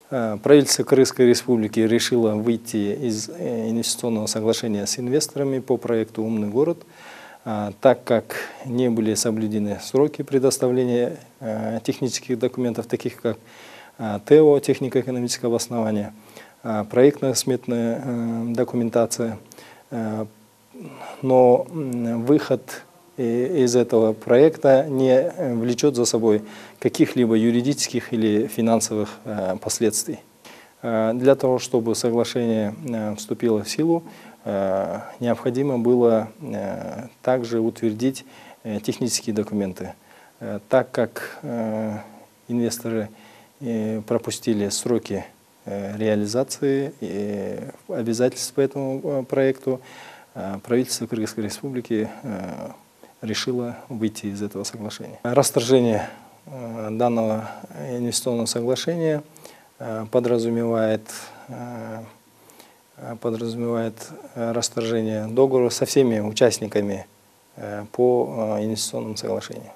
Правительство Кыргызской Республики решило выйти из инвестиционного соглашения с инвесторами по проекту «Умный город», так как не были соблюдены сроки предоставления технических документов, таких как ТЭО, технико-экономическое обоснование, проектно-сметная документация. Но выход из этого проекта не влечет за собой каких-либо юридических или финансовых последствий. Для того, чтобы соглашение вступило в силу, необходимо было также утвердить технические документы, так как инвесторы пропустили сроки реализации и обязательств по этому проекту. Правительство Кыргызской Республики решило выйти из этого соглашения. Расторжение данного инвестиционного соглашения подразумевает расторжение договора со всеми участниками по инвестиционному соглашению.